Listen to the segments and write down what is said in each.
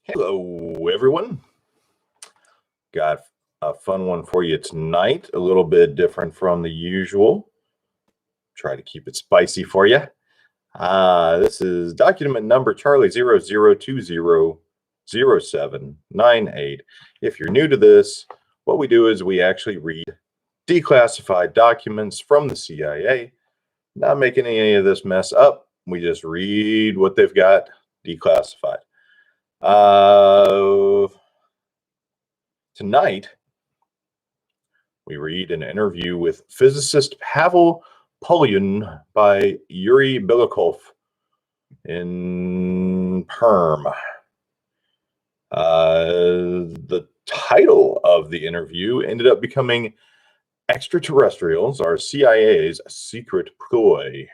Hello, everyone. Got a fun one for you tonight, a little bit different from the usual. Try to keep it spicy for you. This is document number Charlie 00200798. If you're new to this, what we do is we actually read declassified documents from the CIA, not making any of this mess up. We just read what they've got declassified. Tonight, we read an interview with physicist Pavel Polyan by Yuri Belikov in Perm. The title of the interview ended up becoming Extraterrestrials Are CIA's Secret Ploy.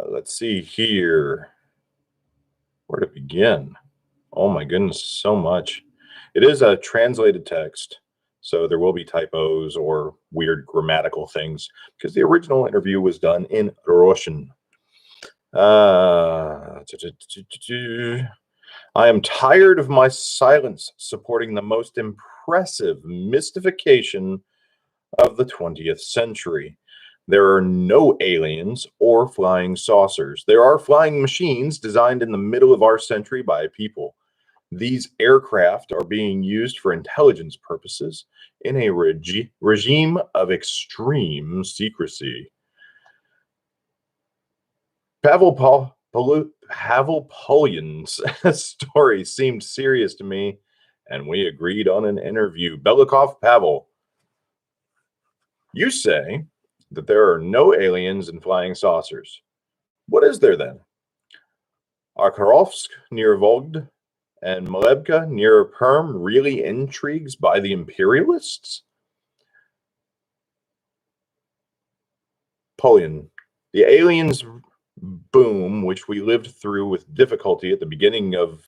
Let's see here. Where to begin? Oh my goodness, so much. It is a translated text, so there will be typos or weird grammatical things because the original interview was done in Russian. I am tired of my silence supporting the most impressive mystification of the 20th century. There are no aliens or flying saucers. There are flying machines designed in the middle of our century by people. These aircraft are being used for intelligence purposes in a regime of extreme secrecy. Pavel Polyan's story seemed serious to me, and we agreed on an interview. Belikov Pavel, you say that there are no aliens and flying saucers. What is there then? Are Khabarovsk near Volgd and Malebka near Perm really intrigues by the imperialists? Polyan, the aliens boom, which we lived through with difficulty at the beginning of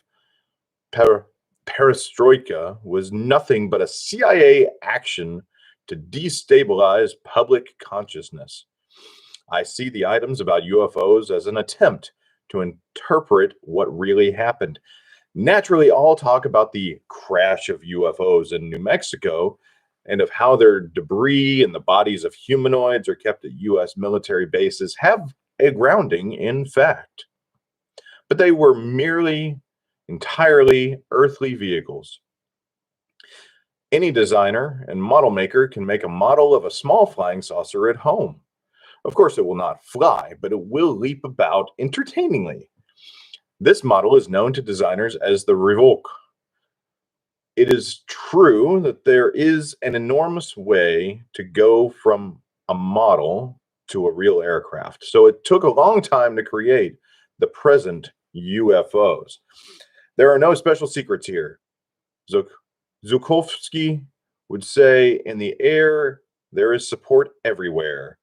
perestroika, was nothing but a CIA action to destabilize public consciousness. I see the items about UFOs as an attempt to interpret what really happened. Naturally, all talk about the crash of UFOs in New Mexico and of how their debris and the bodies of humanoids are kept at U.S. military bases have a grounding in fact. But they were merely entirely earthly vehicles. Any designer and model maker can make a model of a small flying saucer at home. Of course, it will not fly, but it will leap about entertainingly. This model is known to designers as the Revoke. It is true that there is an enormous way to go from a model to a real aircraft. So it took a long time to create the present UFOs. There are no special secrets here. Zukovsky would say, in the air, there is support everywhere.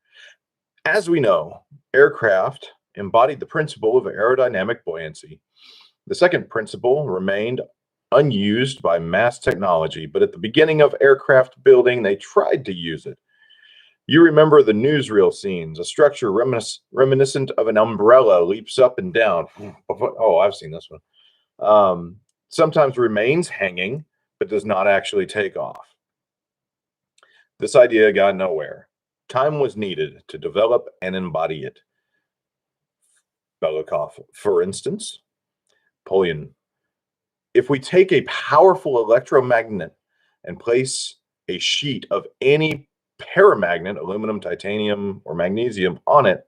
As we know, aircraft embodied the principle of aerodynamic buoyancy. The second principle remained unused by mass technology, but at the beginning of aircraft building, they tried to use it. You remember the newsreel scenes. A structure reminiscent of an umbrella leaps up and down. Oh, I've seen this one. Sometimes remains hanging, but does not actually take off. This idea got nowhere. Time was needed to develop and embody it. Belikov, for instance. Polyan, if we take a powerful electromagnet and place a sheet of any paramagnet, aluminum, titanium, or magnesium, on it,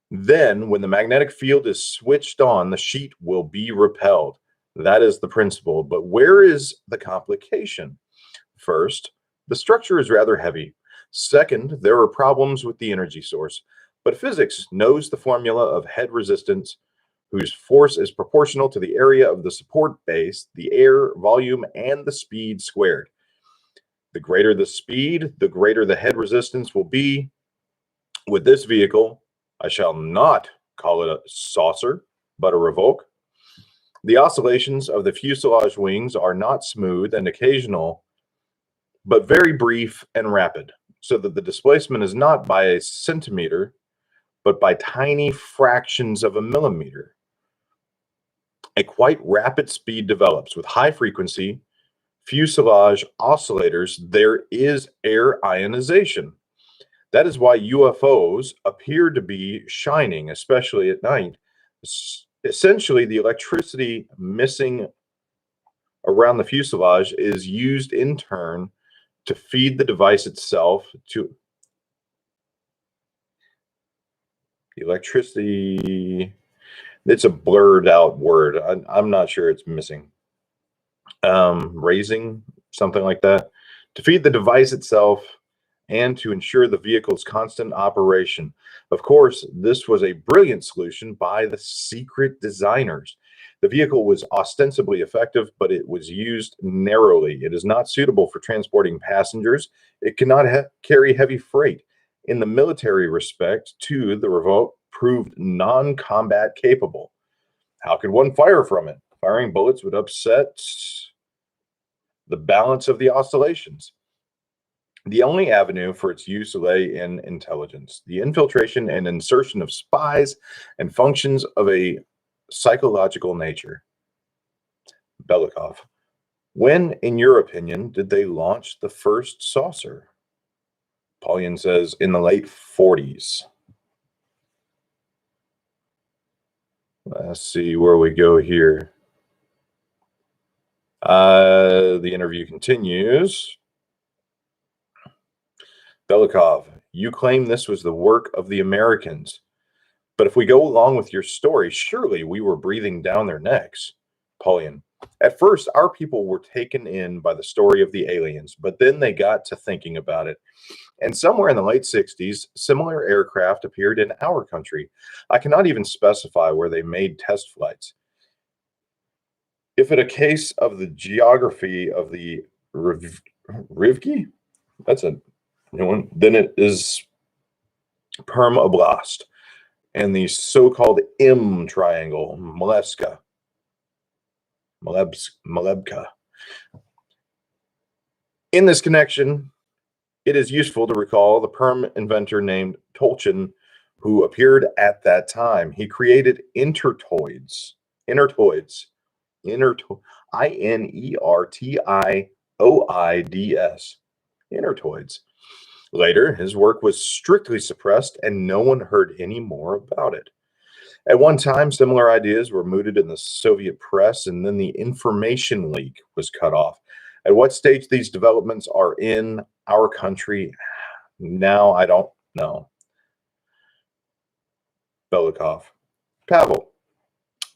then when the magnetic field is switched on, the sheet will be repelled. That is the principle. But where is the complication? First, the structure is rather heavy. Second, there are problems with the energy source. But physics knows the formula of head resistance, whose force is proportional to the area of the support base, the air volume, and the speed squared. The greater the speed, the greater the head resistance will be. With this vehicle, I shall not call it a saucer, but a Revoke. The oscillations of the fuselage wings are not smooth and occasional, but very brief and rapid, so that the displacement is not by a centimeter, but by tiny fractions of a millimeter. A quite rapid speed develops with high frequency fuselage oscillators. There is air ionization. That is why UFOs appear to be shining, especially at night. Essentially, the electricity missing around the fuselage is used in turn to feed the device itself to electricity. It's a blurred out word. I'm not sure it's missing. Raising, something like that, to feed the device itself and to ensure the vehicle's constant operation. Of course, this was a brilliant solution by the secret designers. The vehicle was ostensibly effective, but it was used narrowly. It is not suitable for transporting passengers. It cannot carry heavy freight. In the military respect, too, the revolt proved non-combat capable. How could one fire from it? Firing bullets would upset the balance of the oscillations. The only avenue for its use lay in intelligence, the infiltration and insertion of spies and functions of a psychological nature. Belikov, when, in your opinion, did they launch the first saucer? Paulian says in the late 40s. Let's see where we go here. The interview continues. Belikov, you claim this was the work of the Americans. But if we go along with your story, surely we were breathing down their necks. Paulian, at first, our people were taken in by the story of the aliens, but then they got to thinking about it. And somewhere in the late 60s, similar aircraft appeared in our country. I cannot even specify where they made test flights. If it a case of the geography of the Rivki, that's a new one, then it is Perm Oblast and the so-called M triangle, Malebka. In this connection, it is useful to recall the Perm inventor named Tolchin, who appeared at that time. He created inertoids, inertioids, inertoids. Later, his work was strictly suppressed and no one heard any more about it. At one time, similar ideas were mooted in the Soviet press, and then the information leak was cut off. At what stage these developments are in our country now, I don't know. Belikov. Pavel,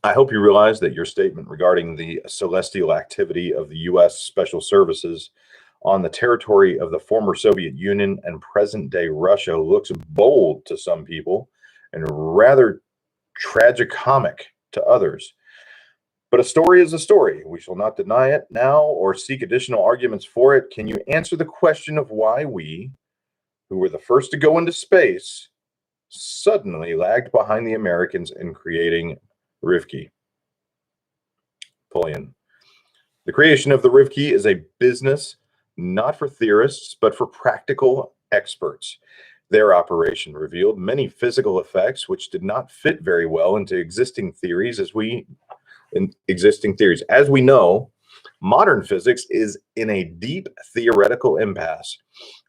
I hope you realize that your statement regarding the celestial activity of the U.S. Special Services on the territory of the former Soviet Union and present-day Russia looks bold to some people and rather tragicomic to others. But a story is a story. We shall not deny it now or seek additional arguments for it. Can you answer the question of why we, who were the first to go into space, suddenly lagged behind the Americans in creating Rivki? Paulian. The creation of the Rivki is a business not for theorists, but for practical experts. Their operation revealed many physical effects which did not fit very well into existing theories. As we know, modern physics is in a deep theoretical impasse.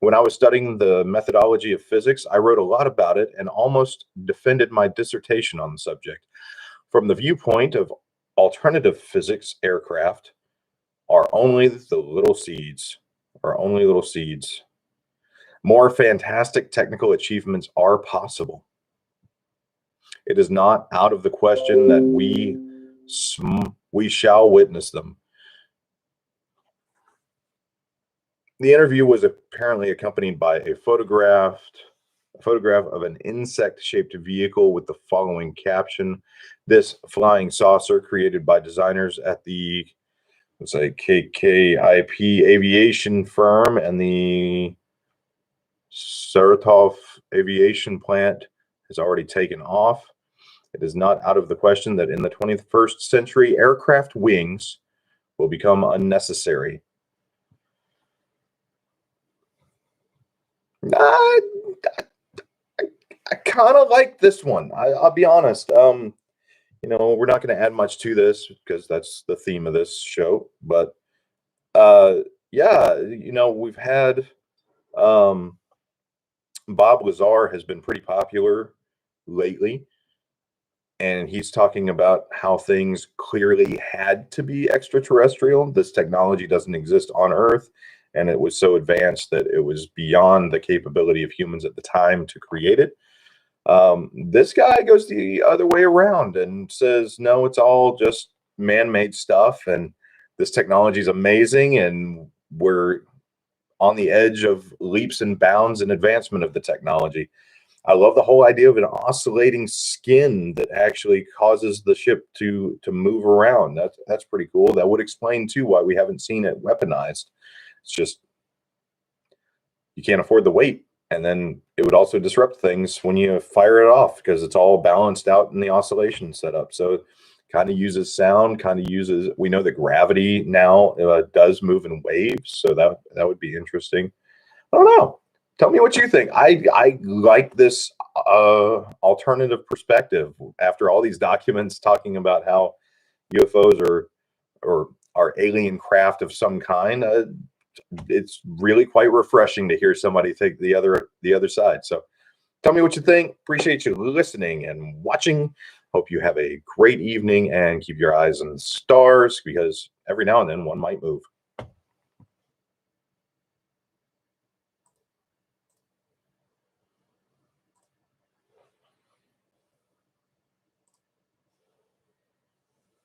When I was studying the methodology of physics, I wrote a lot about it and almost defended my dissertation on the subject. From the viewpoint of alternative physics, aircraft are only little seeds. More fantastic technical achievements are possible. It is not out of the question that we shall witness them. The interview was apparently accompanied by a photograph of an insect-shaped vehicle with the following caption: "This flying saucer created by designers at the KKIP aviation firm and the Saratov aviation plant has already taken off. It is not out of the question that in the 21st century, aircraft wings will become unnecessary." I kind of like this one. I'll be honest. We're not going to add much to this because that's the theme of this show. But yeah, we've had um, Bob Lazar has been pretty popular lately, and he's talking about how things clearly had to be extraterrestrial. This technology doesn't exist on Earth, and it was so advanced that it was beyond the capability of humans at the time to create it. This guy goes the other way around and says, no, it's all just man-made stuff, and this technology is amazing, and we're on the edge of leaps and bounds in advancement of the technology. I love the whole idea of an oscillating skin that actually causes the ship to move around. That's pretty cool. That would explain too why we haven't seen it weaponized. It's just you can't afford the weight, and then it would also disrupt things when you fire it off because it's all balanced out in the oscillation setup. So kind of uses sound, we know that gravity now does move in waves, so that would be interesting. I don't know. Tell me what you think. I like this alternative perspective after all these documents talking about how UFOs are alien craft of some kind. It's really quite refreshing to hear somebody take the other side. So tell me what you think. Appreciate you listening and watching. Hope you have a great evening and keep your eyes on the stars because every now and then one might move.